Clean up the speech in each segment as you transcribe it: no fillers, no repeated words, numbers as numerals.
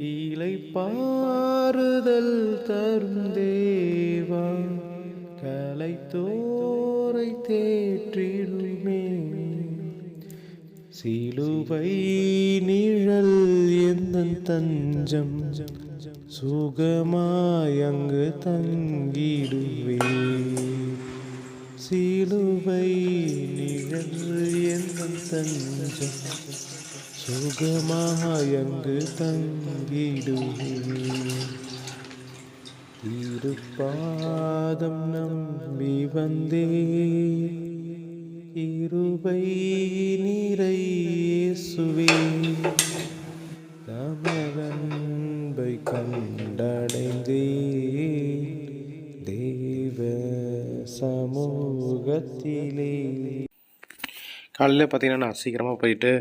இலை பாறுதல் தரும் தேவா, கலைத்தோரை தேற்றிடுமே. சிலுவை நிழல் எந்தன் தஞ்சம், சுகமாயங்கு தங்கிடுவே. சிலுவை நிழல் எந்தன் தஞ்சம், சுகமாயங்கு தங்கிடுவே. திருப்பாதம் நம்பி வந்தே, கிருபை நிறை இயேசுவே. தமதன்பை கண்டடைந்தே, தேவ சமூகத்திலே. காலையில் பார்த்தீங்கன்னா நான் சீக்கிரமாக போயிட்டு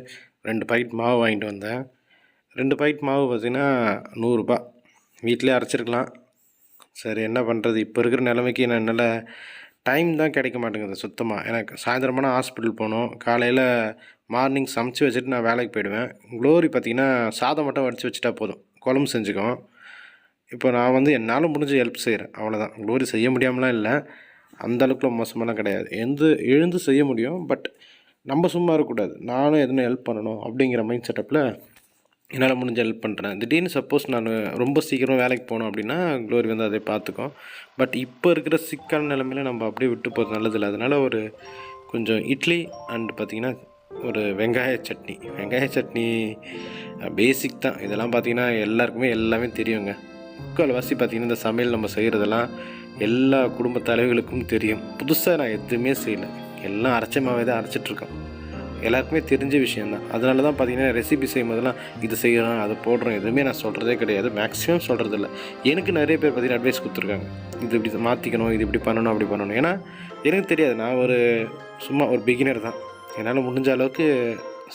2 பாக்கெட் மாவு வாங்கிட்டு வந்தேன். 2 பாக்கெட் மாவு பார்த்திங்கன்னா 100 ரூபா. வீட்டிலே அரைச்சிருக்கலாம். சரி என்ன பண்ணுறது, இப்போ இருக்கிற நிலைமைக்கு என்னால் டைம் தான் கிடைக்க மாட்டேங்குது சுத்தமாக. எனக்கு சாயந்தரமான ஹாஸ்பிட்டல் போகணும். காலையில் மார்னிங் சமைச்சு வச்சுட்டு நான் வேலைக்கு போயிடுவேன். க்ளோரி பார்த்திங்கன்னா சாதம் மட்டும் வடித்து வச்சுட்டா போதும், குழம்பு செஞ்சுக்கும். இப்போ நான் என்னால் முடிஞ்ச ஹெல்ப் செய்கிறேன், அவ்வளோதான். க்ளோரி செய்ய முடியாமலாம் இல்லை, அந்தளவுக்குள்ள மோசமெல்லாம் கிடையாது. எழுந்து செய்ய முடியும், பட் நம்ம சும்மா இருக்கக்கூடாது, நானும் எதுனா ஹெல்ப் பண்ணணும் அப்படிங்கிற மைண்ட் செட்டப்பில் என்னால் முடிஞ்ச ஹெல்ப் பண்ணுறேன். திடீர்னு சப்போஸ் நான் ரொம்ப சீக்கிரமாக வேலைக்கு போகணும் அப்படின்னா க்ளோரி அதை பார்த்துக்கும். பட் இப்போ இருக்கிற சிக்கான நிலைமையில் நம்ம அப்படியே விட்டு போகிறது நல்லதில்லை. அதனால் கொஞ்சம் இட்லி அண்ட் பார்த்திங்கன்னா ஒரு வெங்காய சட்னி பேசிக் தான். இதெல்லாம் பார்த்திங்கன்னா எல்லாருக்குமே எல்லாமே தெரியுங்க. முக்கால்வாசி பார்த்திங்கன்னா இந்த சமையல் நம்ம செய்கிறதெல்லாம் எல்லா குடும்ப தலைவர்களுக்கும் தெரியும். புதுசாக நான் எதுவுமே செய்யலை, எல்லாம் அரைச்ச மாவே தான் அரைச்சிட்ருக்கோம். எல்லாருக்குமே தெரிஞ்ச விஷயந்தான். அதனால தான் பார்த்திங்கன்னா ரெசிபி செய்யும் போதெல்லாம் இது செய்கிறோம் அதை போடுறோம் எதுவுமே நான் சொல்கிறதே கிடையாது, மேக்ஸிமம் சொல்கிறதில்ல. எனக்கு நிறைய பேர் பார்த்திங்கன்னா அட்வைஸ் கொடுத்துருக்காங்க, இது இப்படி மாற்றிக்கணும், இது இப்படி பண்ணணும், அப்படி பண்ணணும். ஏன்னா எனக்கு தெரியாது, நான் சும்மா ஒரு பிகினர் தான். என்னால் முடிஞ்ச அளவுக்கு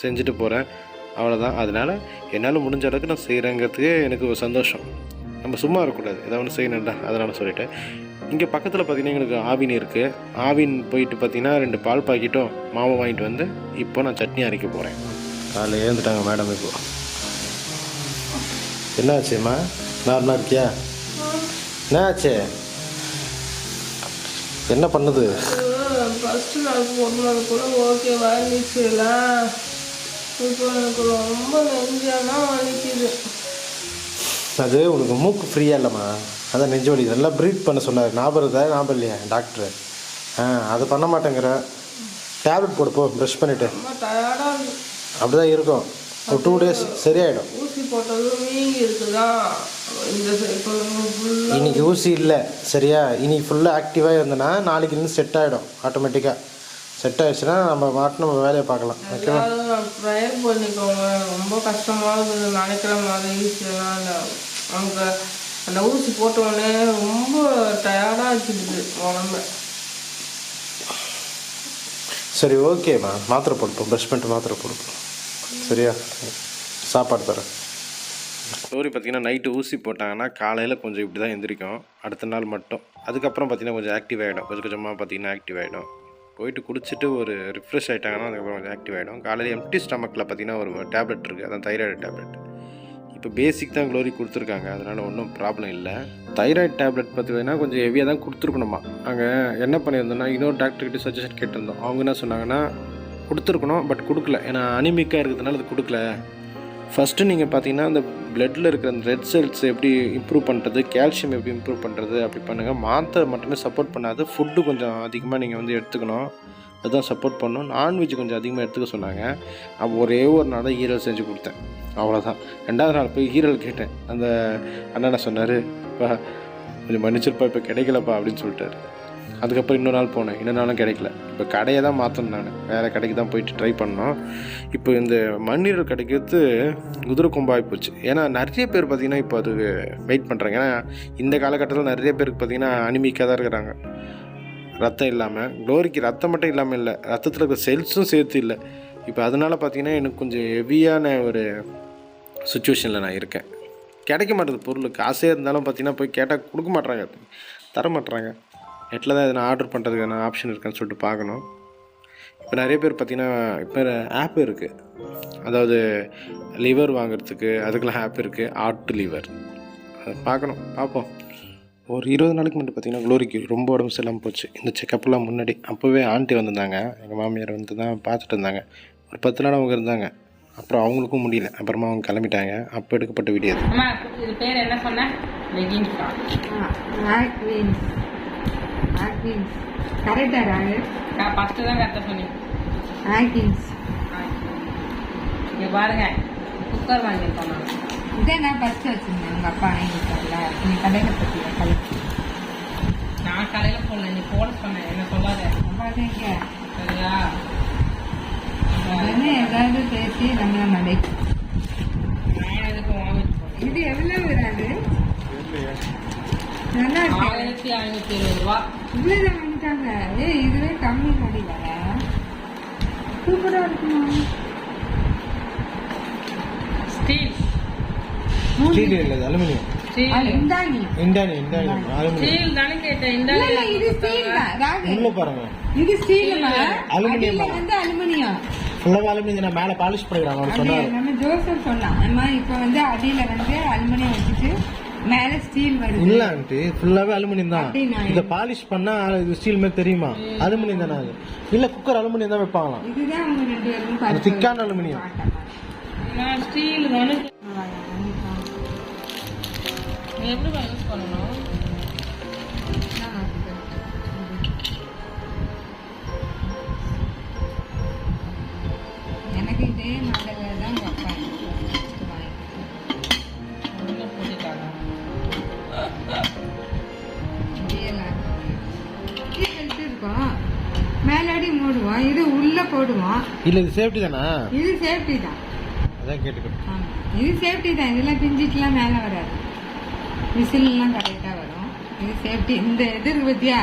செஞ்சுட்டு போகிறேன், அவ்வளோதான். அதனால் என்னால் முடிஞ்ச அளவுக்கு நான் செய்கிறேங்கிறதுக்கு எனக்கு ஒரு சந்தோஷம். நம்ம சும்மா இருக்கக்கூடாது, ஏதாவது ஒன்று செய்யணும்டா, அதனால் சொல்லிவிட்டேன். இங்கே பக்கத்தில் பார்த்திங்கன்னா எங்களுக்கு ஆவின் இருக்குது. ஆவின் போயிட்டு பார்த்திங்கன்னா 2 பால் பாக்கெட்டும் மாவு வாங்கிட்டு வந்து இப்போ நான் சட்னி அரைக்க போகிறேன். காலையில் எழுந்துட்டாங்க மேடம். இப்போ என்ன ஆச்சும்மா, நார்மலாக இருக்கியா? என்ன ஆச்சு, என்ன பண்ணுது? ஃபஸ்ட்டு நான் போடுறது கூட ஓகேவா இருந்துச்சுல, இப்போ எனக்கு ரொம்ப நெஞ்செல்லாம் வலிக்குது. அது உனக்கு மூக்கு ஃப்ரீயாக இல்லைம்மா, அதான் நெஞ்சு வலி. நல்லா ப்ரீத் பண்ண சொன்னார், ஞாபகம் இல்லையா டாக்டரு? அதை பண்ண மாட்டேங்கிற. டேப்லெட் போடுப்போ, ப்ரஷ் பண்ணிவிட்டு. அப்படி தான் இருக்கும், ஒரு 2 days சரியாயிடும். ஊசி போட்டது வீங்கி இருக்குதா இன்னைக்கு ஊசி இல்லை சரியா? இன்னைக்கு ஃபுல்லாக ஆக்டிவாக இருந்தேன்னா நாளைக்கு இருந்து செட் ஆகிடும் ஆட்டோமேட்டிக்காக. செட் ஆகிடுச்சுன்னா நம்ம நம்ம வேலையை பார்க்கலாம். ஓகேவா? ப்ரேயர் பண்ணிக்கோங்க. ரொம்ப கஷ்டமாக இருக்குது, நினைக்கிற மாதிரி ஈஸியெல்லாம் இல்லை. அவங்க அந்த ஊசி போட்டோடனே ரொம்ப டயர்டாக வச்சுக்குது உடம்பு. சரி ஓகேம்மா, மாத்திரை போடுப்போம், ப்ரஷ் பண்ணிட்டு மாத்திரை போடுப்போம் சரியா? சாப்பாடு தரேன். ஸ்டோரி பார்த்திங்கன்னா நைட்டு ஊசி போட்டாங்கன்னா காலையில் கொஞ்சம் இப்படி தான் எந்திரிக்கும், அடுத்த நாள் மட்டும். அதுக்கப்புறம் பார்த்திங்கன்னா கொஞ்சம் ஆக்டிவ் ஆகிடும், கொஞ்சமாக பார்த்திங்கன்னா ஆக்டிவ் ஆகிடும். போயிட்டு குடிச்சிட்டு ஒரு ரிஃப்ரெஷ் ஆகிட்டாங்கன்னா அதுக்கப்புறம் கொஞ்சம் ஆக்டிவ் ஆகிடும். காலையில் எம்டி ஸ்டமக்கில் பார்த்திங்கன்னா ஒரு டேப்லெட் இருக்குது, அதான் தைராய்டு டேப்லெட். இப்போ பேசிக் தான் க்ளோரி கொடுத்துருக்காங்க, அதனால் ஒன்றும் ப்ராப்ளம் இல்லை. தைராய்டு டேப்லெட் பார்த்திங்கன்னா கொஞ்சம் ஹெவியாக தான் கொடுத்துருக்கணுமா. அங்கே என்ன பண்ணியிருந்தோன்னா இன்னொரு டாக்டர்கிட்ட சஜஷன் கேட்டிருந்தோம். அவங்க என்ன சொன்னாங்கன்னா கொடுத்துருக்கணும், பட் கொடுக்கல, ஏன்னா அனிமிக்காக இருக்கிறதுனால அது கொடுக்கல. ஃபஸ்ட்டு நீங்கள் பார்த்தீங்கன்னா அந்த பிளட்டில் இருக்கிற அந்த ரெட் செல்ஸ் எப்படி இம்ப்ரூவ் பண்ணுறது, கால்சியம் எப்படி இம்ப்ரூவ் பண்ணுறது அப்படி பண்ணுங்கள். மாத்திரை மட்டுமே சப்போர்ட் பண்ணாது, ஃபுட்டு கொஞ்சம் அதிகமாக நீங்கள் எடுத்துக்கணும், அதுதான் சப்போர்ட் பண்ணணும். நான்வெஜ் கொஞ்சம் அதிகமாக எடுத்துக்க சொன்னாங்க. அப்போ ஒரே ஒரு நாள் தான் ஈரல் செஞ்சு கொடுத்தேன், அவ்வளோதான். 2வது நாள் போய் ஈரல் கேட்டேன். அந்த அண்ணா சொன்னார், இப்போ கொஞ்சம் மன்னிச்சிருப்பா, இப்போ கிடைக்கலப்பா அப்படின்னு சொல்லிட்டாரு. அதுக்கப்புறம் இன்னொரு நாள் போனேன், இன்னொரு நாளும் கிடைக்கல. இப்போ கடையை தான் மாற்றணும், நான் வேறு கடைக்கு தான் போயிட்டு ட்ரை பண்ணோம். இப்போ இந்த மண்ணீரல் கிடைக்கிறது குதிரை கொம்பாகி போச்சு. ஏன்னா நிறைய பேர் பார்த்திங்கன்னா இப்போ அதுக்கு வெயிட் பண்ணுறாங்க. ஏன்னா இந்த காலகட்டத்தில் நிறைய பேருக்கு பார்த்திங்கன்னா அனிமிக்காக தான் இருக்கிறாங்க, ரத்தம் இல்லாமல். க்ளோரிக்கு ரத்தம் மட்டும் இல்லாமல் இல்லை, ரத்தத்தில் இருக்கிற செல்ஸும் சேர்த்து இல்லை. இப்போ அதனால் பார்த்திங்கன்னா எனக்கு கொஞ்சம் ஹெவியான ஒரு சுச்சுவேஷனில் நான் இருக்கேன். கிடைக்க மாட்டேது பொருள், காசே இருந்தாலும் பார்த்திங்கன்னா போய் கேட்டால் கொடுக்க மாட்றாங்க, தர மாட்டுறாங்க. நெட்டில் தான் எதனா ஆர்டர் பண்ணுறதுக்கான ஆப்ஷன் இருக்கான்னு சொல்லிட்டு பார்க்கணும். இப்போ நிறைய பேர் பார்த்திங்கன்னா இப்போ ஆப் இருக்குது, அதாவது லிவர் வாங்குறதுக்கு அதுக்கெல்லாம் ஆப் இருக்குது. ஆட்டு லிவர் அதை பார்ப்போம். ஒரு 20 நாளைக்கு முன்னாடி பார்த்திங்கன்னா க்ளோரிக்கு ரொம்ப உடம்பு சரியில்லாமல் போச்சு. இந்த செக்கப்லாம் முன்னாடி அப்போவே ஆண்டி வந்திருந்தாங்க, எங்கள் மாமியார் வந்து தான் பார்த்துட்டு இருந்தாங்க. ஒரு 10 நாள் அவங்க இருந்தாங்க. அப்புறம் அவங்களுக்கும் முடியல, அப்புறமா அவங்க கிளம்பிட்டாங்க. அப்போ எடுக்கப்பட்ட வீடியோ அது. இது பேர் என்ன சொன்ன? லெகின்ஸா? கரெக்டா ராகு? நான் ஃபஸ்ட்டு தான் கரெக்டாக சொன்னேன். ஆக்கின்ஸ். இங்கே பாருங்க, குக்கர் வாங்கியிருக்கோம். நான் இதை நான் ஃபஸ்ட்டு வச்சுருந்தேன். உங்கள் அப்பா வாங்கிட்டார்ல, நீ கடையில் பற்றியா கலைக்கு? நான் கடையில் போடல, நீ போட சொன்னேன், என்ன சொல்லாத. பாருங்க சரியா? உடனே ஏதாவது பேசி நம்மளை மடைக்கு. நான் எதுக்கு வாங்கிட்டு போனேன்? இது எவ்வளவு ராகு? நல்லா இருக்கு. 1520 ரூபா. இவ்வளோதான் வாங்கிட்டாங்க. இதுவே கம்மி மாதிரி வர சூப்பராக இருக்குமா? ஸ்டீல் ஸ்டீல் இல்லை, அலுமினியம். ஸ்டீல் தானே கேட்டேன். இது ஸ்டீல் தான் ராகு. உள்ள பாருங்க, இது ஸ்டீல் அலுமினியம் வந்து அலுமினியம். ஃபுல்லாக அலுமினியம். மேலே பாலிஷ் பண்ணிக்கிறாங்க சொன்னாங்க. நம்ம ஜோசப் சொன்னான், அம்மா இப்போ வந்து அடியில வந்து அலுமினியம் வச்சுட்டு மேல ஸ்டீல் வருது. இல்ல ஆண்டி, ஃபுல்லாவே அலுமினியம் தான். இத பாலிஷ் பண்ணா இது ஸ்டீல் மாதிரி தெரியுமா? அலுமினியம் தானே அது. இல்ல குக்கர் அலுமினியம் தான் வைப்பாங்களாம். இதுதான் அவங்க ரெண்டு பேரும் அது திக்கான அலுமினியம். நான் ஸ்டீல் தானே. எப்படி யூஸ் பண்ணணும்? எனக்கு இதே மாடல தான் வைப்பாங்க. மேலாடி மூடுவோம், இது உள்ள போடுவோம். இல்ல இது சேஃப்டி தானா? இது சேஃப்டி தான். அதான் கேட்டுக்கிட்டேன். இது சேஃப்டி தான். இதெல்லாம் பிஞ்சிட்டுலாம் மேலே வராது. விசில்லாம் கரெக்டாக வரும். இது சேஃப்டி. இந்த இது இருக்கு பத்தியா,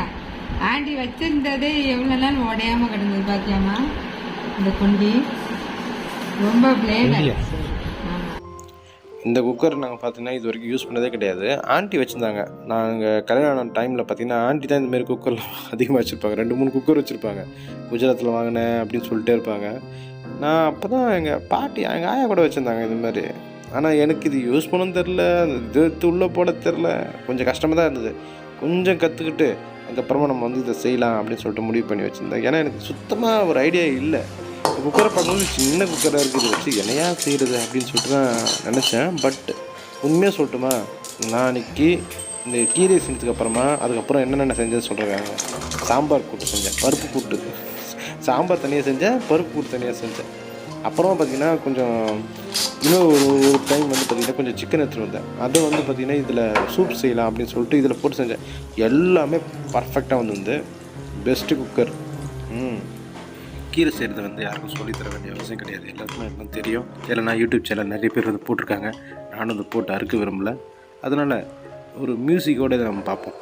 ஆண்டி வச்சிருந்ததே எவ்வளோ நாள் உடையாம கிடந்தது பாத்தியாமா? இந்த குண்டி ரொம்ப பிளேட். இந்த குக்கர் நாங்கள் பார்த்தீங்கன்னா இது வரைக்கும் யூஸ் பண்ணதே கிடையாது. ஆண்டி வச்சுருந்தாங்க. நாங்கள் கல்யாணம் டைமில் பார்த்தீங்கன்னா ஆண்டி தான் இந்தமாரி குக்கர்லாம் அதிகமாக வச்சுருப்பாங்க. 2-3 குக்கர் வச்சுருப்பாங்க. குஜராத்தில் வாங்கினேன் அப்படின்னு சொல்லிட்டே இருப்பாங்க. நான் அப்போ தான் எங்கள் பாட்டி, எங்கள் ஆயா கூட வச்சுருந்தாங்க இதுமாதிரி. ஆனால் எனக்கு இது யூஸ் பண்ணவும் தெரில, இது உள்ளே போட தெரில. கொஞ்சம் கஷ்டமாக தான் இருந்தது. கொஞ்சம் கற்றுக்கிட்டு அதுக்கப்புறமா நம்ம வந்து இதை செய்யலாம் அப்படின்னு சொல்லிட்டு முடிவு பண்ணி வச்சுருந்தேன். ஏன்னா எனக்கு சுத்தமாக ஒரு ஐடியா இல்லை. குக்கரை பார்க்கும்போது சின்ன குக்கராக இருக்குது, வச்சு என்னையா செய்கிறது அப்படின்னு சொல்லிட்டு தான் நினச்சேன். பட் உண்மையாக சொல்லட்டுமா, நான் அன்றைக்கி இந்த கீரை செஞ்சதுக்கு அப்புறமா அதுக்கப்புறம் என்னென்ன செஞ்சேன்னு சொல்கிறாங்க. சாம்பார் கூட்டு செஞ்சேன், பருப்பு கூட்டு. சாம்பார் தனியாக செஞ்சேன், பருப்பு கூட்டு தனியாக செஞ்சேன். அப்புறமா பார்த்திங்கன்னா கொஞ்சம் இன்னும் ஒரு டைம் வந்து பார்த்திங்கன்னா கொஞ்சம் சிக்கன் எடுத்துகிட்டு வந்தேன். அதை வந்து பார்த்திங்கன்னா இதில் சூப் செய்யலாம் அப்படின்னு சொல்லிட்டு இதில் போட்டு செஞ்சேன். எல்லாமே பர்ஃபெக்டாக வந்து பெஸ்ட்டு குக்கர். கீரை செய்கிறது வந்து யாருக்கும் சொல்லித்தர வேண்டிய அவசியம் கிடையாது, எல்லாருக்குமே எல்லாம் தெரியும். இல்லைனா யூடியூப் சேனல் நிறைய பேர் வந்து போட்டிருக்காங்க. நானும் அதை போட்டு அறுக்க விரும்பலை. அதனால் ஒரு மியூசிக்கோடு இதை நம்ம பார்ப்போம்.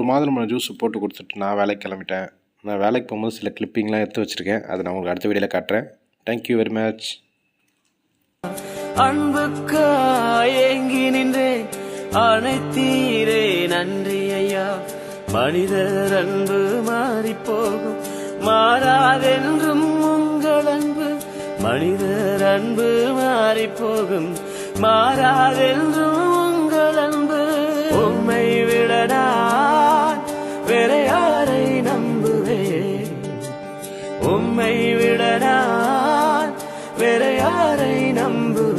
மாதுளம்பழம் ஜூஸ் போட்டு கொடுத்துட்டு நான் வேலைக்கு கிளம்பிட்டேன். நான் வேலைக்கு போகும்போது சில கிளிப்பிங்லாம் எடுத்து வச்சுருக்கேன். அதை நான் உங்களுக்கு அடுத்த வீடியோவில் காட்டுறேன். Thank you very much. அன்புக்காயங்கி நின்றேன், அனைத்தீரே நன்றி ஐயா. மனிதர் அன்பு மாறி போகும், மாறாதென்றும் உங்கள் அன்பு. மனிதர் அன்பு மாறி போகும், மாறாதென்றும் உங்கள் அன்பு. உம்மை விட நான் வேற யாரை நம்புவேன்? உம்மை விட நான் வேற யாரை நம்புவேன்?